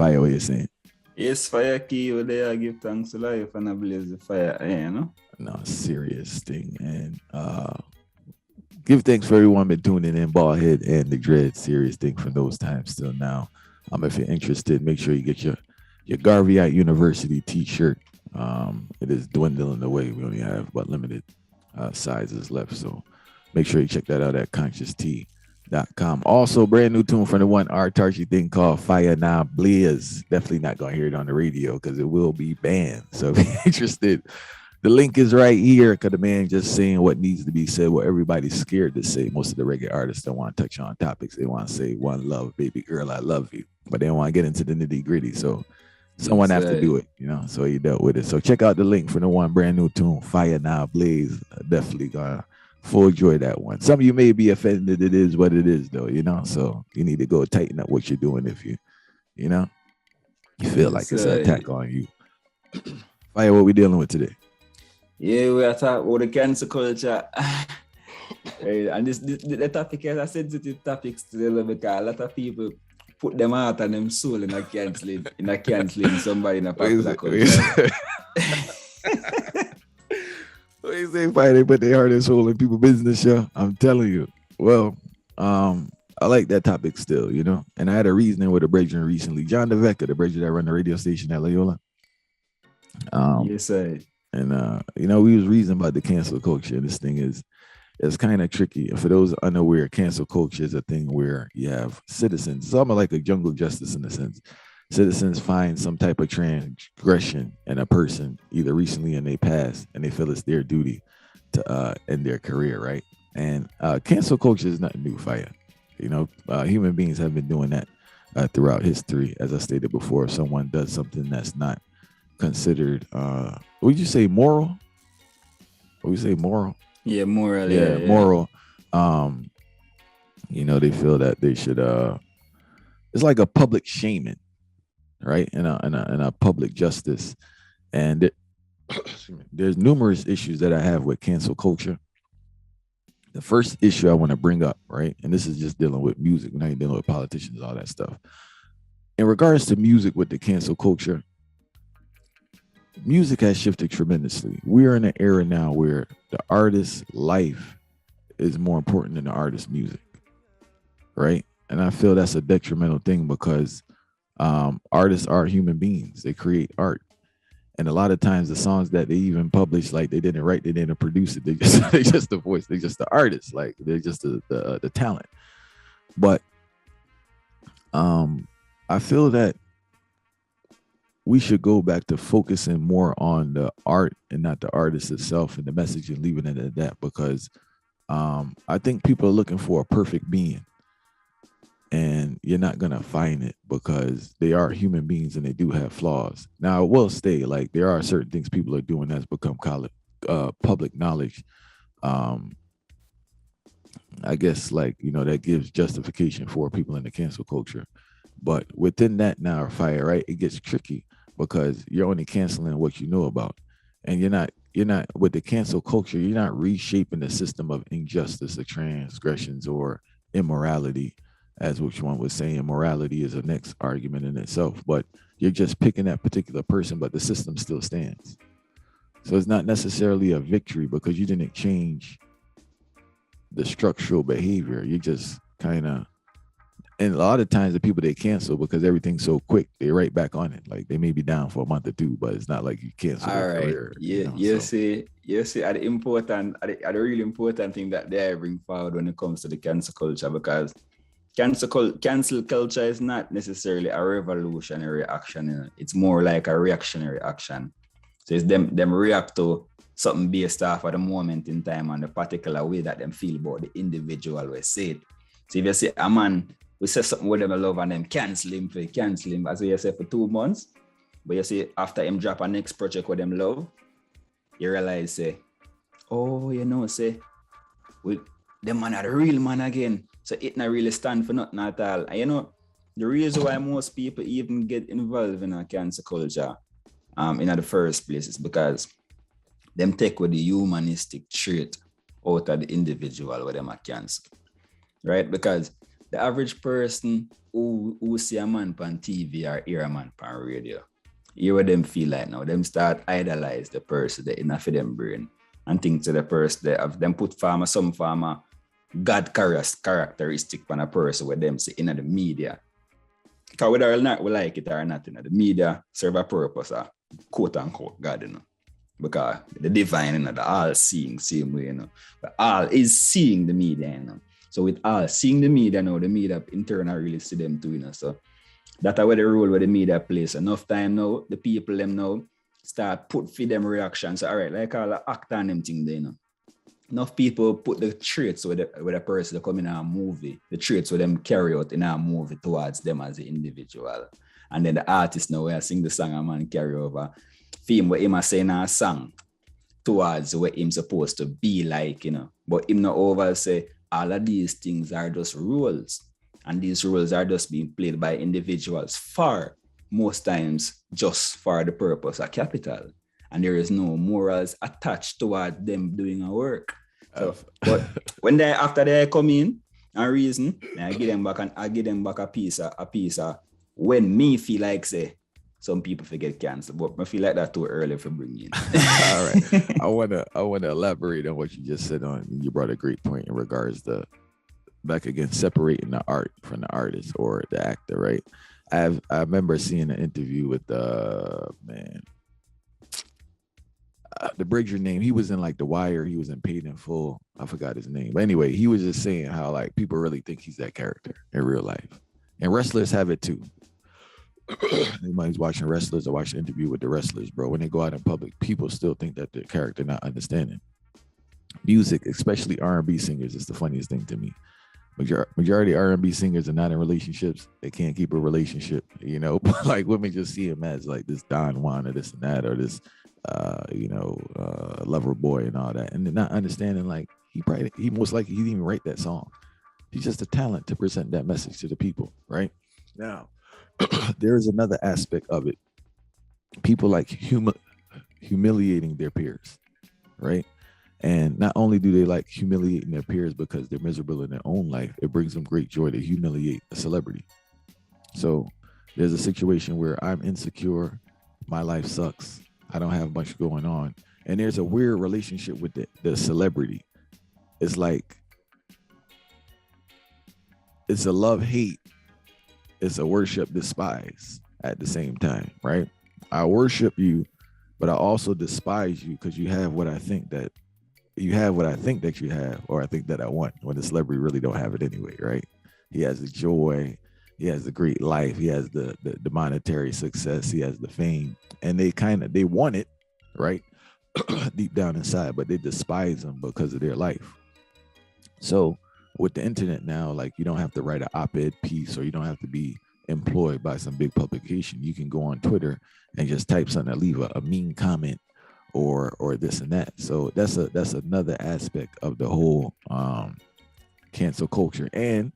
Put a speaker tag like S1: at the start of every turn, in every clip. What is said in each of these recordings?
S1: Fire, what you saying?
S2: Yes, fire key, where they are give thanks to life and ablaze the fire, you know?
S1: No, serious thing. And give thanks for everyone been tuning in, Ballhead and the Dread. Serious thing from those times till now. If you're interested, make sure you get your Garveyite University t-shirt. It is dwindling away. We only have but limited sizes left. So make sure you check that out at conscious.com. Also, brand new tune from the one Autarchii thing called Fire Now Blaze. Definitely not going to hear it on the radio because it will be banned. So if you're interested, the link is right here because the man just saying what needs to be said, what everybody's scared to say. Most of the reggae artists don't want to touch on topics. They want to say one love, baby girl, I love you. But they don't want to get into the nitty gritty. So someone have to do it, you know. So he dealt with it. So check out the link for the one brand new tune, Fire Now Blaze. Definitely gonna full enjoy that one. Some of you may be offended. It is what it is, though, you know. So you need to go tighten up what you're doing if you know, you feel like it's an attack on you. Fire, what we dealing with today?
S2: Yeah, we are talking about the cancel culture. And the topic is a sensitive topic still because a lot of people put them out and them soul in a canceling somebody in a popular culture.
S1: What you say, Fire? They put their heart and soul in people's business, yeah? I'm telling you. Well, I like that topic still, you know. And I had a reasoning with a brethren recently, John DeVecca, the brethren that run the radio station at Loyola.
S2: Yes, sir.
S1: And you know, we was reasoning about the cancel culture. This thing is, it's kind of tricky. For those unaware, cancel culture is a thing where you have citizens. It's almost like a jungle justice in a sense. Citizens find some type of transgression in a person, either recently in their past, and they feel it's their duty to end their career, right? And cancel culture is nothing new, Fire. You know, human beings have been doing that throughout history. As I stated before, if someone does something that's not considered, would you say moral? Would you say moral?
S2: Yeah, moral.
S1: Yeah, moral. You know, they feel that they should. It's like a public shaming, right? In a public justice, and there's numerous issues that I have with cancel culture. The first issue I want to bring up, right, and this is just dealing with music. We're not dealing with politicians, all that stuff. In regards to music with the cancel culture, music has shifted tremendously. We're in an era now where the artist's life is more important than the artist's music, right? And I feel that's a detrimental thing because artists are human beings. They create art. And a lot of times the songs that they even publish, like they didn't write, they didn't produce it. They just the voice. They're just the artist. Like they're just the talent. But I feel that we should go back to focusing more on the art and not the artist itself and the message and leaving it at that, because I think people are looking for a perfect being, and you're not going to find it because they are human beings and they do have flaws. Now, I will say, like, there are certain things people are doing that's become public knowledge. I guess, like, you know, that gives justification for people in the cancel culture. But within that now, Fire, right, it gets tricky because you're only canceling what you know about. And you're not with the cancel culture, you're not reshaping the system of injustice or transgressions or immorality, as which one was saying. Morality is a next argument in itself, but you're just picking that particular person, but the system still stands. So it's not necessarily a victory because you didn't change the structural behavior. You just kind of, and a lot of times the people they cancel because everything's so quick, they right back on it. Like they may be down for a month or two, but it's not like you cancel their career.
S2: Yeah, you see, the really important thing that they bring forward when it comes to the cancel culture, because cancel culture is not necessarily a revolutionary action. You know? It's more like a reactionary action. So it's them react to something based off of the moment in time and the particular way that them feel about the individual we say it. So if you say a man, we say something with them I love and them cancel him, as you say, for 2 months, but you see after him drop a next project with them love, you realize, say, oh, you know, say, the man are the real man again. So it not really stand for nothing at all. And you know, the reason why most people even get involved in a cancel culture in the first place is because them take with the humanistic trait out of the individual where them are cancel. Right? Because the average person who see a man on TV or hear a man on radio, hear what them feel like now. Them start idolize the person that enough of them brain and think to the person that have them put some farmer God characteristic on a person with them say in the media. Because whether or not we like it or not, the media serve a purpose, quote unquote God, because the divine, the all seeing same way, but all is seeing the media, So with all seeing the media now, the media in turn really see them too, So that's where the role where the media plays. Enough time now, the people them now start put for them reactions. So, all right, like all the actor and them thing there, Enough people put the traits with a person that come in a movie, the traits with them carry out in a movie towards them as an individual. And then the artist now where I sing the song and man carry over film what him a saying a song towards what him supposed to be like, But him not over say all of these things are just rules. And these rules are just being played by individuals for most times just for the purpose of capital. And there is no morals attached toward them doing a work. So, but when after they come in and reason, I give them back a piece of when me feel like say some people forget cancer, but I feel like that too early for bringing in.
S1: All right. I wanna elaborate on what you just said on. You brought a great point in regards to back again separating the art from the artist or the actor, right? I remember seeing an interview with the Bridger name. He was in like The Wire. He was in Paid in Full. I forgot his name. But anyway, he was just saying how like people really think he's that character in real life. And wrestlers have it too. Anybody's watching wrestlers or watching an interview with the wrestlers, bro. When they go out in public, people still think that the character not understanding. Music, especially R&B singers, is the funniest thing to me. Majority R&B singers are not in relationships. They can't keep a relationship, Like women just see him as like this Don Juan or this and that or this lover boy and all that, and they're not understanding like he most likely he didn't even write that song. He's just a talent to present that message to the people, right? Now, there's another aspect of it. People like humiliating their peers, right? And not only do they like humiliating their peers because they're miserable in their own life, it brings them great joy to humiliate a celebrity. So there's a situation where I'm insecure, my life sucks, I don't have much going on. And there's a weird relationship with the celebrity. It's like, it's a love-hate. It's a worship-despise at the same time, right? I worship you, but I also despise you because you have what I think that you have, or I think that I want, when the celebrity really don't have it anyway, right? He has the joy. He has the great life. He has the monetary success. He has the fame. And they want it, right? Deep down inside, but they despise him because of their life. So with the internet now, like you don't have to write an op-ed piece or you don't have to be employed by some big publication. You can go on Twitter and just type something and leave a mean comment or this and that. So that's another aspect of the whole cancel culture. And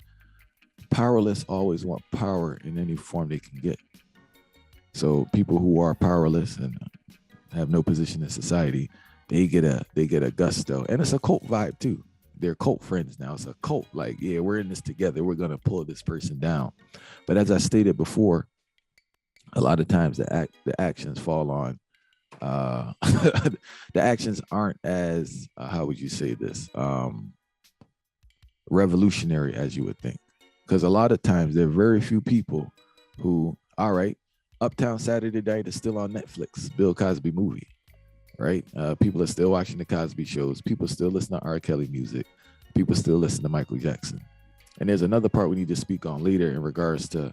S1: powerless always want power in any form they can get. So people who are powerless and have no position in society, they get a gusto, and it's a cult vibe too. They're cult friends now. It's a cult. Like, yeah, we're in this together. We're gonna pull this person down. But as I stated before, a lot of times the actions fall on. The actions aren't as how would you say this? Revolutionary as you would think. Because a lot of times there are very few people who, all right, Uptown Saturday Night is still on Netflix, Bill Cosby movie, right? People are still watching the Cosby shows. People still listen to R. Kelly music. People still listen to Michael Jackson. And there's another part we need to speak on later in regards to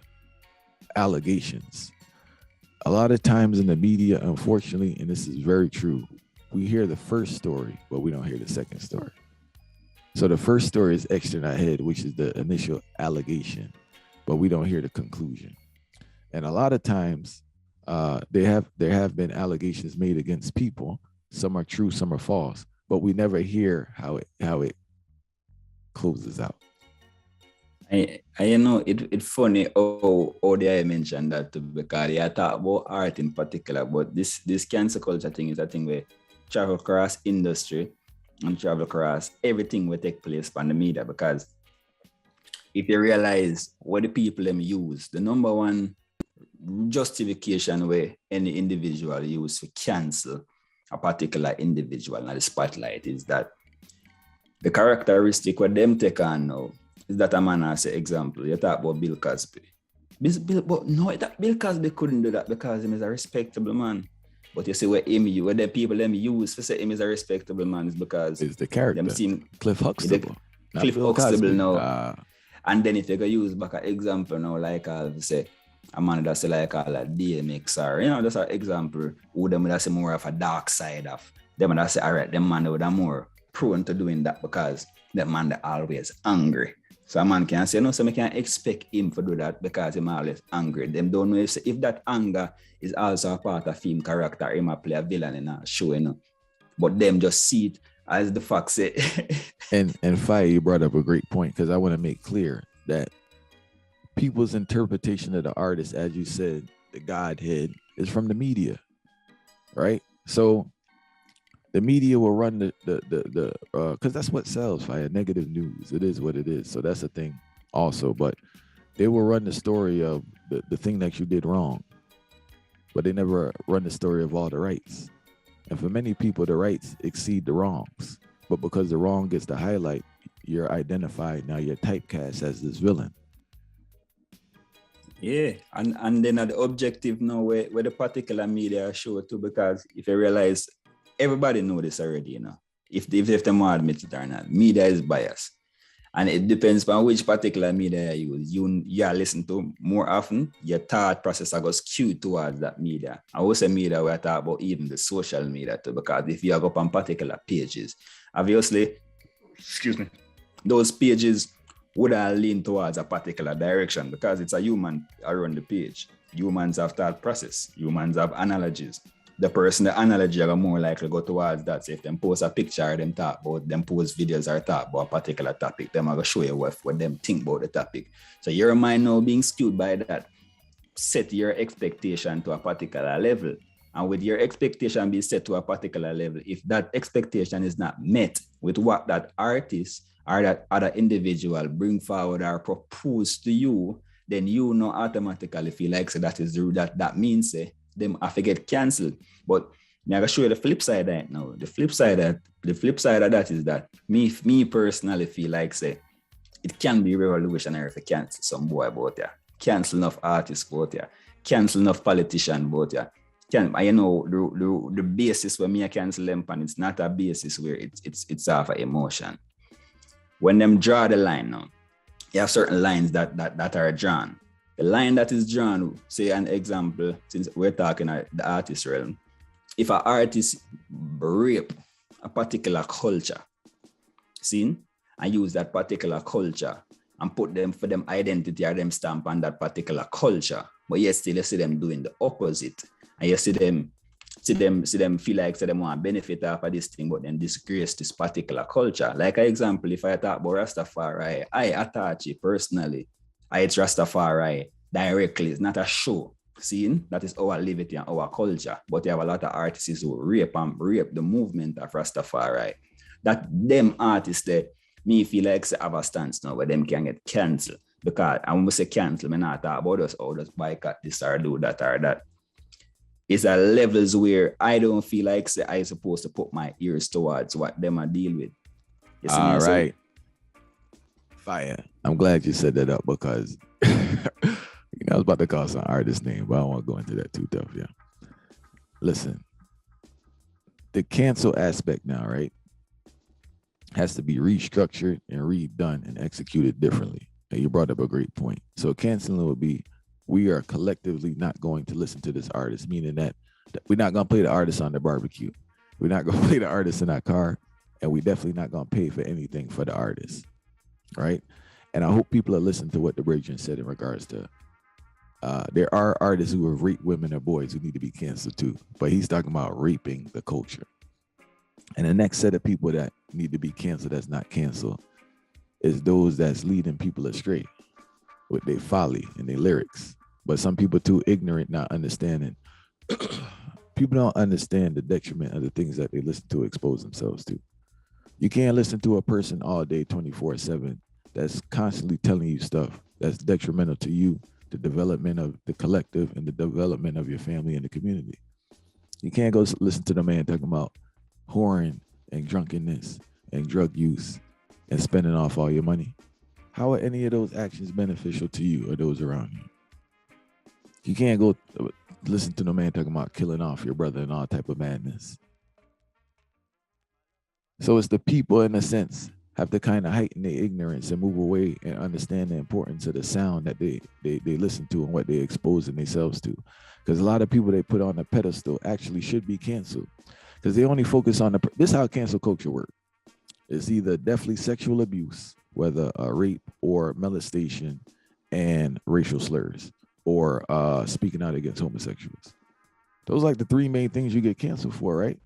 S1: allegations. A lot of times in the media, unfortunately, and this is very true, we hear the first story, but we don't hear the second story. So the first story is extra in our head, which is the initial allegation, but we don't hear the conclusion. And a lot of times, there have been allegations made against people. Some are true, some are false, but we never hear how it closes out.
S2: I it's funny how they mentioned that too, because I talk about art in particular, but this cancel culture thing is a thing where travel across industry and travel across everything will take place on the media, because if you realize what the people them use, the number one justification where any individual use to cancel a particular individual in the spotlight is that the characteristic what them take on now is that a man has an example. You talk about Bill Cosby. But no, Bill Cosby couldn't do that because he is a respectable man. But you see where the people them use to say him is a respectable man is because
S1: it's the character.
S2: Them seen
S1: Cliff Huxtable.
S2: Cliff Huxtable now. And then if you go use back an example now, like I'll say a man that say like all a DMX or that's an example who them that say more of a dark side of them that say all right, them man would are more prone to doing that because that man that always angry. So a man can say, no, so I can't expect him to do that because he's always angry. Them don't know if that anger is also a part of him character, he might play a villain in a show, But them just see it as the fact say.
S1: and Fire, you brought up a great point because I want to make clear that people's interpretation of the artist, as you said, the Godhead, is from the media, right? So the media will run the because that's what sells, Fire. Negative news. It is what it is. So that's a thing also. But they will run the story of the thing that you did wrong, but they never run the story of all the rights. And for many people, the rights exceed the wrongs. But because the wrong gets the highlight, you're identified. Now you're typecast as this villain.
S2: Yeah, and then the objective now where the particular media show too, because if you realize everybody know this already, if they want to admit it or not, media is biased. And it depends on which particular media you use. You listen to more often, your thought process goes skewed towards that media. I will say media, we talk about even the social media too, because if you go up on particular pages, obviously, those pages would have lean towards a particular direction because it's a human around the page. Humans have thought process. Humans have analogies. The person, the analogy are more likely to go towards that. So if them post a picture, them talk about, them post videos or talk about a particular topic, them are going to show you what them think about the topic. So your mind now being skewed by that, set your expectation to a particular level. And with your expectation being set to a particular level, if that expectation is not met with what that artist or that other individual bring forward or propose to you, then you know automatically feel like so that is that means them have to get cancelled. But I'm gonna show you the flip side of it now. The flip side of that is that me personally feel like say it can be revolutionary to cancel some boy about ya, cancel enough artists about ya, cancel enough politician about ya. The basis where me I cancel them, and it's not a basis where it's off of emotion. When them draw the line now, you have certain lines that are drawn. The line that is drawn, say an example, since we're talking at the artist realm, if an artist rape a particular culture, and use that particular culture and put them for them identity or them stamp on that particular culture, but yet still you see them doing the opposite, and you see them feel like they want to benefit off of this thing, but then disgrace this particular culture. Like an example, if I talk about Rastafari, I Autarchii personally, it's Rastafari directly. It's not a show. That is our liberty and our culture. But you have a lot of artists who rape the movement of Rastafari. That them artists that me feel like they have a stance now where them can get cancelled. Because and when we say cancel, I not talk about us or just boycott this or do that or that. It's at levels where I don't feel like I'm supposed to put my ears towards what them I deal with.
S1: All right. Fire. I'm glad you set that up because I was about to call some artist name, but I don't want to go into that too tough. Yeah. Listen, the cancel aspect now, right, has to be restructured and redone and executed differently. And you brought up a great point. So canceling would be, we are collectively not going to listen to this artist, meaning that we're not going to play the artist on the barbecue. We're not going to play the artist in our car, and we definitely not going to pay for anything for the artist, right? And I hope people are listening to what the Bridgen said in regards to there are artists who have raped women or boys who need to be canceled too, but he's talking about raping the culture. And the next set of people that need to be canceled that's not canceled is those that's leading people astray with their folly and their lyrics. But some people too ignorant, not understanding. People don't understand the detriment of the things that they listen to expose themselves to. You can't listen to a person all day 24/7 that's constantly telling you stuff that's detrimental to you, the development of the collective, and the development of your family and the community. You can't go listen to the man talking about whoring and drunkenness and drug use and spending off all your money. How are any of those actions beneficial to you or those around you? You can't go listen to the man talking about killing off your brother and all type of madness. So it's the people, in a sense, have to kind of heighten their ignorance and move away and understand the importance of the sound that they listen to and what they're exposing themselves to. Because a lot of people they put on a pedestal actually should be canceled because they only focus on this is how cancel culture works. It's either definitely sexual abuse, whether rape or molestation and racial slurs or speaking out against homosexuals. Those are like the three main things you get canceled for, right?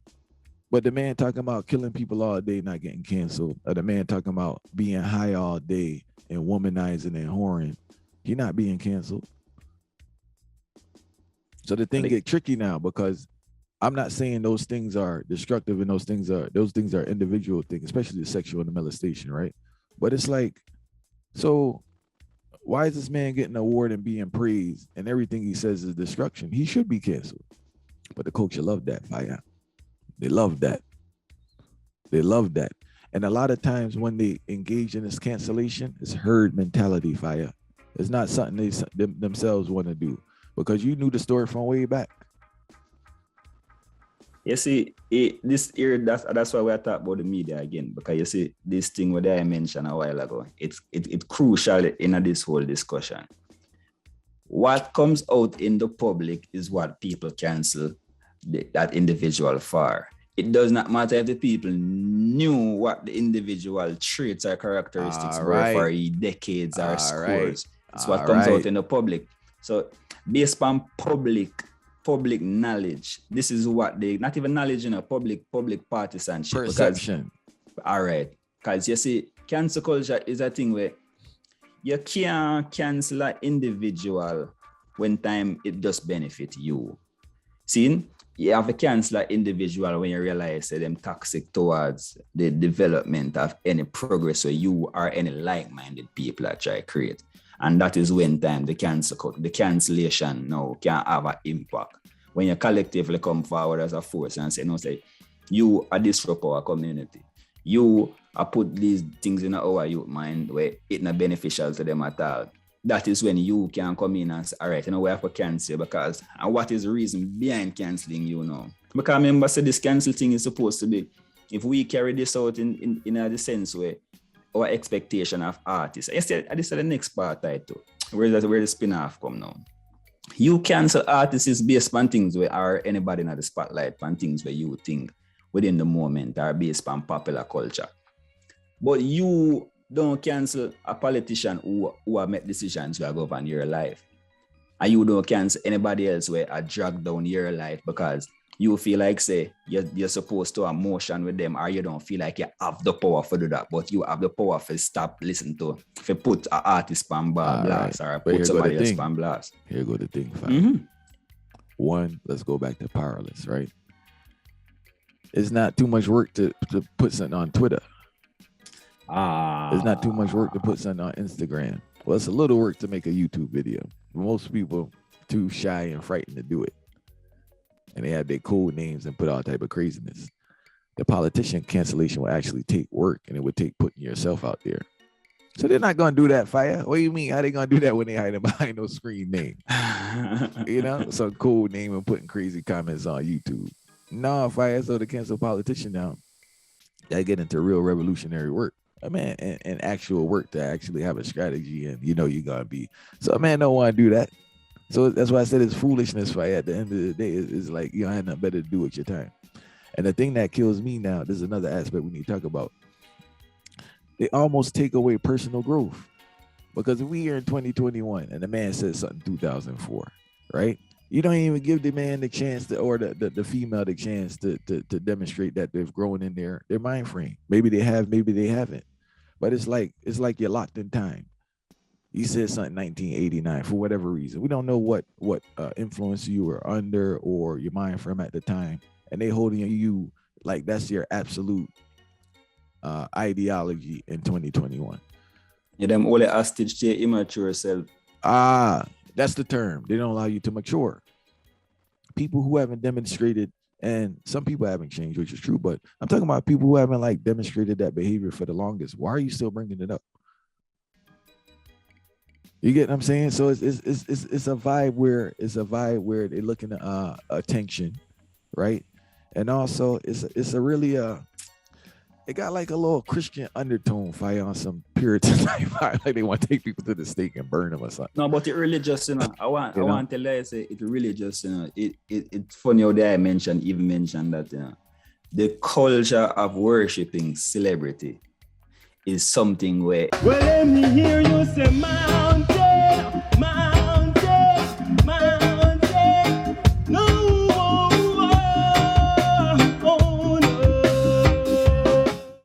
S1: But the man talking about killing people all day not getting canceled, or the man talking about being high all day and womanizing and whoring, he not being canceled. So the thing get tricky now because I'm not saying those things are destructive and those things are individual things, especially the sexual and the molestation, right? But it's like, so why is this man getting an award and being praised and everything he says is destruction? He should be canceled. But the culture love that, fire. They love that. They love that. And a lot of times when they engage in this cancellation, it's herd mentality, fire. It's not something they themselves want to do because you knew the story from way back.
S2: You see, this here, that's why we're talking about the media again, because you see, this thing what I mentioned a while ago, it's crucial in this whole discussion. What comes out in the public is what people cancel that individual for. It does not matter if the people knew what the individual traits or characteristics were for decades or scores. It's what comes out in the public. So based on public knowledge, this is what they, not even knowledge, public partisanship.
S1: Perception.
S2: All right. Because you see, cancel culture is a thing where you can't cancel an individual when time it just benefit you. See, you have to cancel an individual when you realize that them toxic towards the development of any progress or you or any like-minded people that try to create. And that is when time the cancellation now can have an impact. When you collectively come forward as a force and say, no, say, you are disrupt our community. You are put these things in our youth mind where it's not beneficial to them at all. That is when you can come in and say, all right, we have to cancel because, and what is the reason behind cancelling you now? Because remember, say this cancel thing is supposed to be, if we carry this out in the sense where our expectation of artists, this is the next part title, where the spin-off come now. You cancel artists based on things where are anybody in the spotlight, on things where you think within the moment are based on popular culture. But you don't cancel a politician who have made decisions who govern your life. And you don't cancel anybody else where are dragged down your life because you feel like, say, you're supposed to have motion with them, or you don't feel like you have the power to do that, but you have the power to stop listening to, if you put an artist on blast, or put somebody else on blast.
S1: Here go the thing, fam. One, let's go back to powerless, right? It's not too much work to put something on Twitter. It's not too much work to put something on Instagram. Well, it's a little work to make a YouTube video. Most people too shy and frightened to do it. And they have their code names and put all type of craziness. The politician cancellation will actually take work, and it would take putting yourself out there. So they're not gonna do that, fire. What do you mean? How they gonna do that when they hiding behind no screen name? Some code name and putting crazy comments on YouTube. No, fire. So to cancel politician now, that get into real revolutionary work. And actual work to actually have a strategy, and you're gonna be. So a man don't want to do that. So that's why I said it's foolishness. Fire. At the end of the day, it's like you don't have nothing better to do with your time. And the thing that kills me now, this is another aspect we need to talk about. They almost take away personal growth, because if we are in 2021 and the man says something 2004, right? You don't even give the man the chance to, or the female the chance to demonstrate that they've grown in their mind frame. Maybe they have, maybe they haven't. But it's like you're locked in time. You said something 1989 for whatever reason. We don't know what influence you were under or your mind frame at the time, and they holding you like that's your absolute ideology in 2021.
S2: Yeah, them only hostage to your immature self.
S1: That's the term. They don't allow you to mature. People who haven't demonstrated, and some people haven't changed, which is true, but I'm talking about people who haven't like demonstrated that behavior for the longest. Why are you still bringing it up? You get what I'm saying? So it's a vibe where they're looking at attention, right? And also it's a really it got like a little Christian undertone fire on some Puritan type vibe, like they want to take people to the stake and burn them or something.
S2: No, but it really just, I want to tell you, say it really just, it's funny how they even mentioned that, the culture of worshiping celebrity is something where.
S3: Well, let me hear you say mountain, mountain.